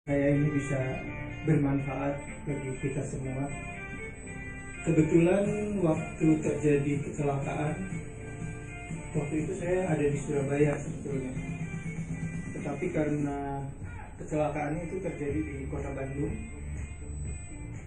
Saya ini bisa bermanfaat bagi kita semua. Kebetulan waktu terjadi kecelakaan, waktu itu saya ada di Surabaya sebetulnya. Tetapi karena kecelakaannya itu terjadi di kota Bandung,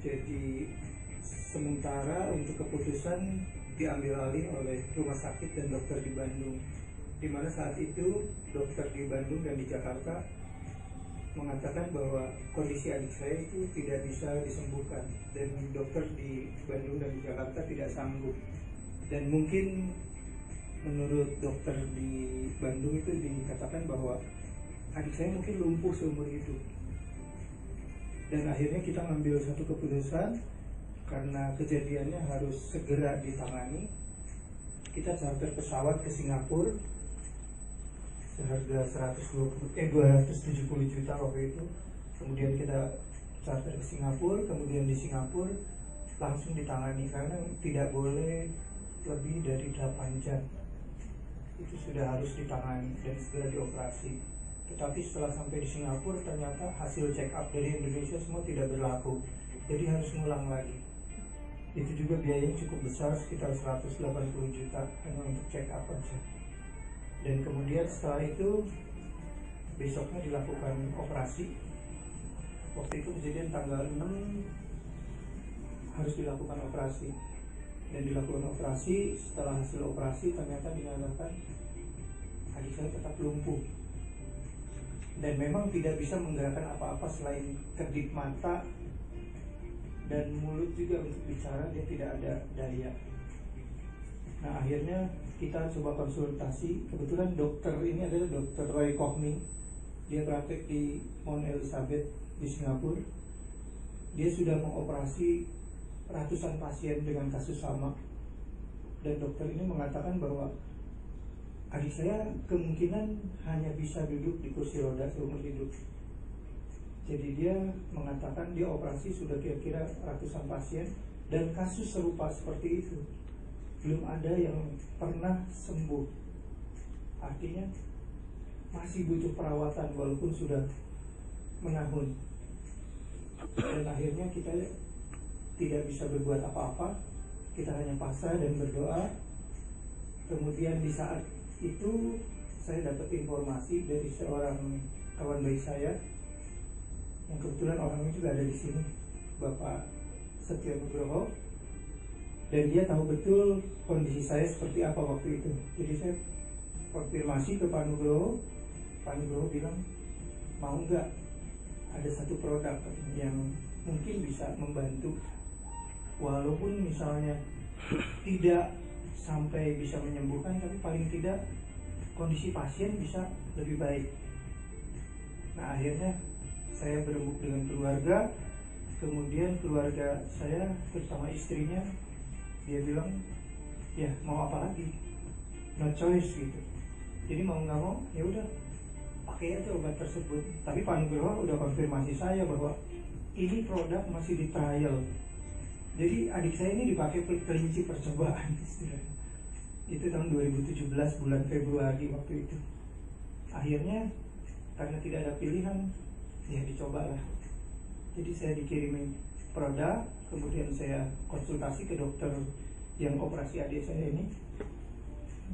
jadi sementara untuk keputusan diambil alih oleh rumah sakit dan dokter di Bandung, di mana saat itu dokter di Bandung dan di Jakarta mengatakan bahwa kondisi adik saya itu tidak bisa disembuhkan, dan dokter di Bandung dan di Jakarta tidak sanggup. Dan mungkin menurut dokter di Bandung itu dikatakan bahwa adik saya mungkin lumpuh seumur hidup. Dan akhirnya kita ngambil satu keputusan, karena kejadiannya harus segera ditangani. Kita charter pesawat ke Singapura seharga 270 juta waktu itu. Kemudian kita charter ke Singapura, kemudian di Singapura langsung ditangani karena tidak boleh lebih dari 8 jam. Itu sudah harus ditangani dan segera dioperasi. Tetapi setelah sampai di Singapura ternyata hasil check up dari Indonesia semua tidak berlaku, jadi harus ngulang lagi. Itu juga biayanya cukup besar, sekitar 180 juta hanya untuk check up aja. Dan kemudian setelah itu besoknya dilakukan operasi. Waktu itu kejadian tanggal 6 harus dilakukan operasi. Dan dilakukan operasi, setelah hasil operasi ternyata dinyatakan adik saya tetap lumpuh. Dan memang tidak bisa menggerakkan apa-apa selain kedip mata dan mulut juga untuk bicara, dia tidak ada daya. Nah akhirnya kita coba konsultasi. Kebetulan dokter ini adalah dokter Roy Kochning. Dia praktek di Mount Elizabeth di Singapura. Dia sudah mengoperasi ratusan pasien dengan kasus sama. Dan dokter ini mengatakan bahwa adik saya kemungkinan hanya bisa duduk di kursi roda seumur hidup. Jadi dia mengatakan dia operasi sudah kira-kira ratusan pasien, dan kasus serupa seperti itu belum ada yang pernah sembuh. Artinya masih butuh perawatan walaupun sudah menahun. Dan akhirnya kita tidak bisa berbuat apa-apa, kita hanya pasrah dan berdoa. Kemudian di saat itu saya dapat informasi dari seorang kawan baik saya yang kebetulan orangnya juga ada di sini, Bapak Setia Nugroho. Dan dia tahu betul kondisi saya seperti apa waktu itu. Jadi saya konfirmasi ke Pak Nugroho. Pak Nugroho bilang, mau nggak ada satu produk yang mungkin bisa membantu, walaupun misalnya tidak sampai bisa menyembuhkan, tapi paling tidak kondisi pasien bisa lebih baik. Nah akhirnya saya berembuk dengan keluarga. Kemudian keluarga saya, terutama istrinya, dia bilang, ya mau apa lagi, no choice gitu. Jadi mau nggak mau ya udah pakai aja obat tersebut. Tapi Pak Nugroho udah konfirmasi saya bahwa ini produk masih di trial. Jadi adik saya ini dipakai kelinci percobaan istilahnya. Itu tahun 2017 bulan Februari waktu itu. Akhirnya karena tidak ada pilihan, ya dicobalah. Jadi saya dikirimin produk, kemudian saya konsultasi ke dokter yang operasi adik saya ini,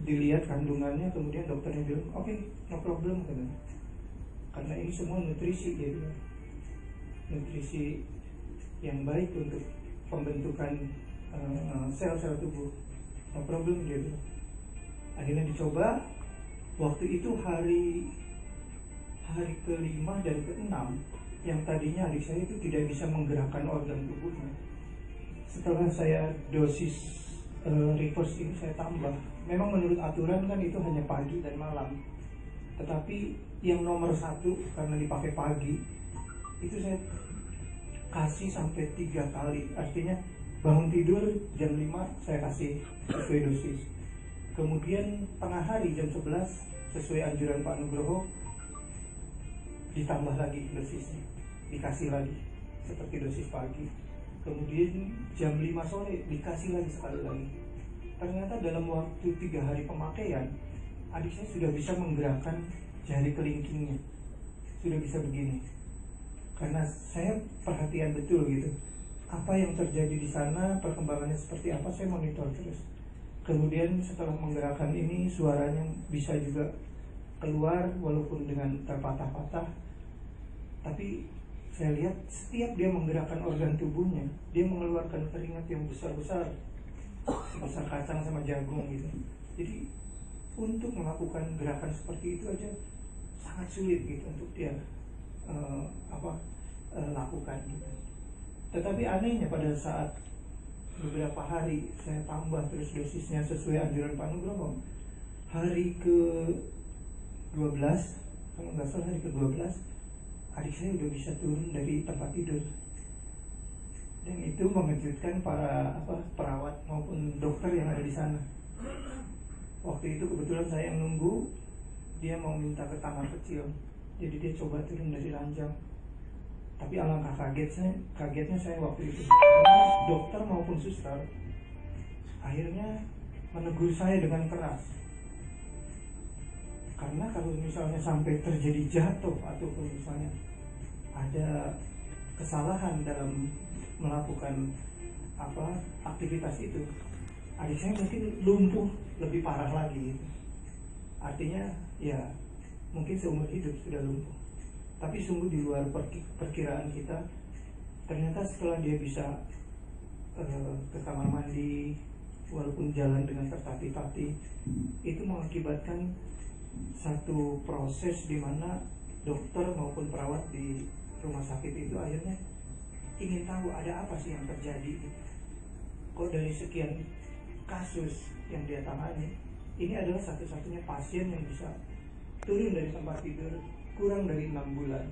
dilihat kandungannya, kemudian dokternya bilang oke, no problem katanya. Karena ini semua nutrisi, dia bilang nutrisi yang baik untuk pembentukan sel-sel tubuh, no problem dia bilang. Akhirnya dicoba. Waktu itu hari ke-5 dan ke-6, yang tadinya adik saya itu tidak bisa menggerakkan organ tubuhnya. Setelah saya dosis reverse ini saya tambah. Memang menurut aturan kan itu hanya pagi dan malam, tetapi yang nomor 1 karena dipakai pagi itu saya kasih sampai 3 kali. Artinya bangun tidur jam 5 saya kasih sesuai dosis. Kemudian tengah hari jam 11 sesuai anjuran Pak Nugroho ditambah lagi dosisnya, dikasih lagi seperti dosis pagi. Kemudian jam 5 sore dikasih lagi sekali lagi. Ternyata dalam waktu 3 hari pemakaian, adik saya sudah bisa menggerakkan jari kelingkingnya, sudah bisa begini. karena saya perhatian betul gitu apa yang terjadi di sana, perkembangannya seperti apa, saya monitor terus. Kemudian setelah menggerakkan ini, suaranya bisa juga keluar walaupun dengan terpatah-patah, tapi saya lihat setiap dia menggerakkan organ tubuhnya, dia mengeluarkan keringat yang besar-besar, sebesar kacang sama jagung gitu. Jadi untuk melakukan gerakan seperti itu aja sangat sulit gitu untuk dia lakukan gitu. Tetapi anehnya pada saat beberapa hari saya tambah terus dosisnya sesuai anjuran Pak Nugroho, hari ke 12, kalau nggak salah hari ke 12, adik saya udah bisa turun dari tempat tidur. Dan itu mengejutkan para perawat maupun dokter yang ada di sana. Waktu itu kebetulan saya yang nunggu, dia mau minta ke kamar kecil, jadi dia coba turun dari ranjang. Tapi alangkah kagetnya saya waktu itu, karena dokter maupun suster akhirnya menegur saya dengan keras. Karena kalau misalnya sampai terjadi jatuh atau misalnya ada kesalahan dalam melakukan aktivitas itu, adik saya mungkin lumpuh lebih parah lagi. Artinya ya mungkin seumur hidup sudah lumpuh. Tapi sungguh di luar perkiraan kita. Ternyata setelah dia bisa ke kamar mandi, walaupun jalan dengan tertatih-tatih, itu mengakibatkan satu proses di mana dokter maupun perawat di rumah sakit itu akhirnya ingin tahu ada apa sih yang terjadi. Kok dari sekian kasus yang dia tangani, ini adalah satu-satunya pasien yang bisa turun dari tempat tidur kurang dari 6 bulan.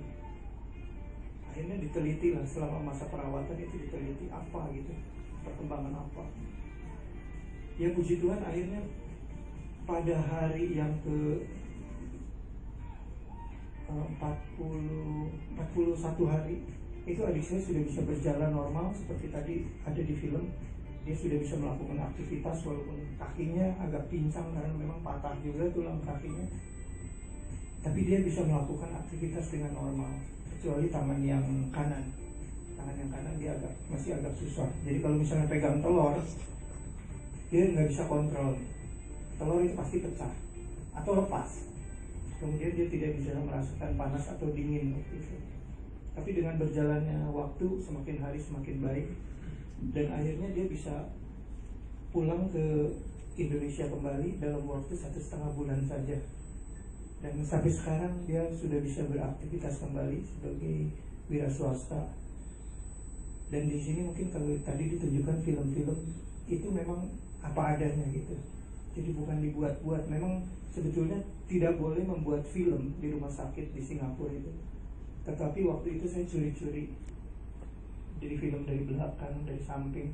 Akhirnya diteliti lah, selama masa perawatan itu diteliti apa gitu, perkembangan apa. Ya puji Tuhan, akhirnya pada hari yang ke 41 hari itu adik saya sudah bisa berjalan normal seperti tadi ada di film. Dia sudah bisa melakukan aktivitas walaupun kakinya agak pincang karena memang patah juga tulang kakinya. Tapi dia bisa melakukan aktivitas dengan normal, kecuali tangan yang kanan. Tangan yang kanan dia masih agak susah. Jadi kalau misalnya pegang telur, dia nggak bisa kontrol. Telur itu pasti pecah atau lepas. Kemudian dia tidak bisa merasakan panas atau dingin waktu itu. Tapi dengan berjalannya waktu, semakin hari semakin baik, dan akhirnya dia bisa pulang ke Indonesia kembali dalam waktu 1,5 bulan saja. Dan sampai sekarang dia sudah bisa beraktivitas kembali sebagai wira swasta. Dan di sini mungkin kalau tadi ditunjukkan film-film itu memang apa adanya gitu. Jadi bukan dibuat-buat. Memang sebetulnya tidak boleh membuat film di rumah sakit di Singapura itu. Tetapi waktu itu saya curi-curi. Jadi film dari belakang, dari samping.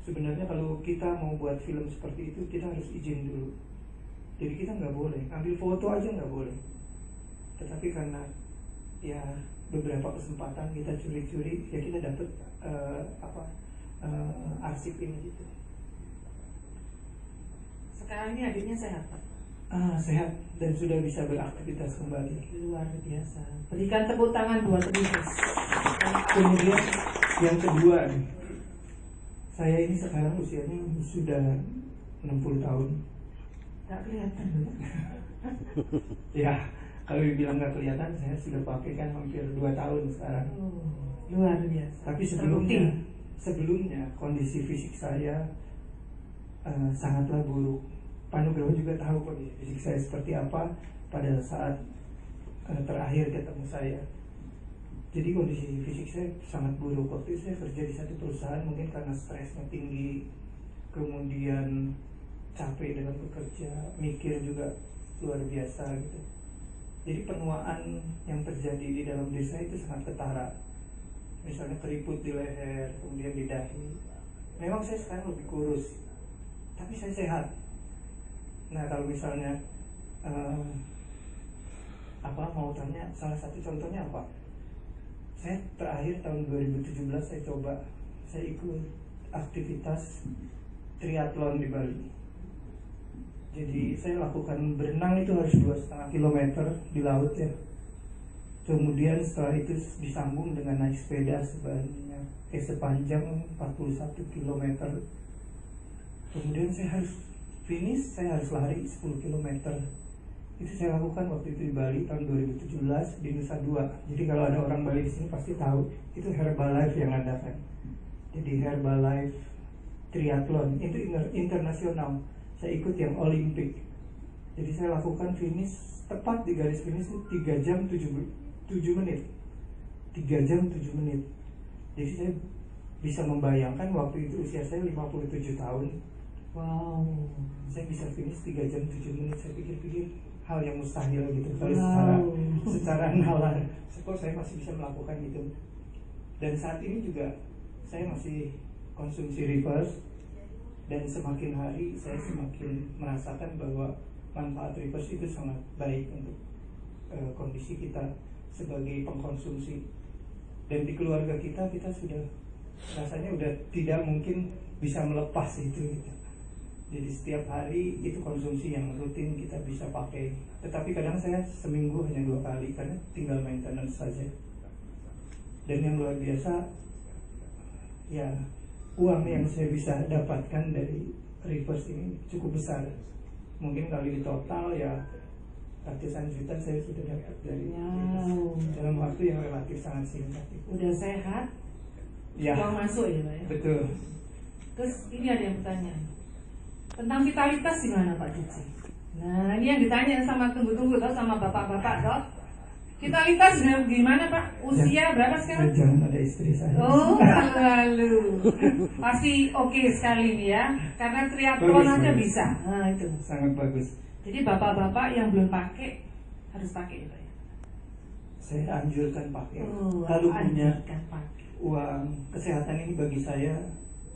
Sebenarnya kalau kita mau buat film seperti itu, kita harus izin dulu. Jadi kita nggak boleh, ambil foto aja nggak boleh. Tetapi karena ya beberapa kesempatan kita curi-curi, ya kita dapat arsip ini gitu. Sekarang ini adiknya sehat, Pak? Sehat dan sudah bisa beraktivitas kembali. Luar biasa. Berikan tepuk tangan buat Rimas. Kemudian yang kedua nih, saya ini sekarang usianya sudah 60 tahun. Gak kelihatan. Ya, kalau dibilang gak kelihatan, saya sudah pakai kan hampir 2 tahun sekarang. Luar biasa. Tapi sebelumnya kondisi fisik saya sangatlah buruk. Pak Nugroho juga tahu kondisi fisik saya seperti apa pada saat terakhir ketemu saya. Jadi kondisi fisik saya sangat buruk. Waktu itu saya kerja di satu perusahaan, mungkin karena stresnya tinggi, kemudian capek dengan bekerja, mikir juga luar biasa gitu. Jadi penuaan yang terjadi di dalam diri saya itu sangat ketara. Misalnya keriput di leher, kemudian di dahi. Memang saya sekarang lebih kurus, tapi saya sehat. Nah kalau misalnya mau tanya salah satu contohnya apa? Saya terakhir tahun 2017 saya ikut aktivitas triathlon di Bali. Jadi saya lakukan berenang itu harus 2,5 kilometer di laut ya. Kemudian setelah itu disambung dengan naik sepeda sepanjang 41 km. Kemudian saya harus finish, saya harus lari 10 km. Itu saya lakukan waktu itu di Bali tahun 2017 di Nusa Dua. Jadi kalau ada orang Bali di sini pasti tahu itu Herbalife yang adakan. Jadi Herbalife Triathlon itu internasional. Saya ikut yang Olimpik. Jadi saya lakukan finish tepat di garis finish itu 3 jam 7 menit. 3 jam 7 menit. Jadi saya bisa membayangkan waktu itu usia saya 57 tahun. Wow. Saya bisa finish 3 jam 7 menit. Saya pikir-pikir hal yang mustahil gitu. Kalau Wow. secara nalar, kok saya masih bisa melakukan itu. Dan saat ini juga saya masih konsumsi reverse. Dan semakin hari saya semakin merasakan bahwa manfaat reverse itu sangat baik untuk kondisi kita sebagai pengkonsumsi. Dan di keluarga kita sudah rasanya udah tidak mungkin bisa melepas itu gitu. Jadi setiap hari itu konsumsi yang rutin kita bisa pakai. Tetapi kadang saya seminggu hanya 2 kali karena tinggal maintenance saja. Dan yang luar biasa ya, uang yang saya bisa dapatkan dari reverse ini cukup besar. Mungkin kalau di total ya ratusan juta saya sudah dapat dari Wow. dalam waktu yang relatif sangat singkat. Udah sehat, Ya, uang masuk ya Pak ya. betul. Terus ini ada yang bertanya tentang vitalitas gimana Pak Cici? Nah ini yang ditanya sama tunggu-tunggu toh sama bapak-bapak toh. Vitalitas gimana Pak? Usia berapa sekarang? Jangan ada istri saya. Oh, lalu pasti oke sekali nih ya, karena triathlon Bagus, aja bagus. bisa. Nah itu. Sangat bagus. Jadi bapak-bapak yang belum pakai harus pakai itu ya. Saya anjurkan pakai. Oh, Kalau punya anjurkan pakai. uang, kesehatan ini bagi saya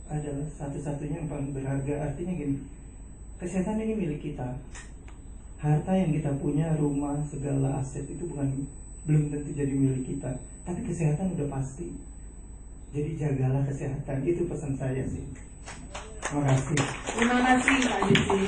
adalah satu-satunya yang paling berharga. Artinya gini, kesehatan ini milik kita. Harta yang kita punya, rumah, segala aset itu belum tentu jadi milik kita. Tapi kesehatan udah pasti. Jadi jagalah kesehatan. Itu pesan saya sih. Terima kasih. Terima kasih Pak Cici.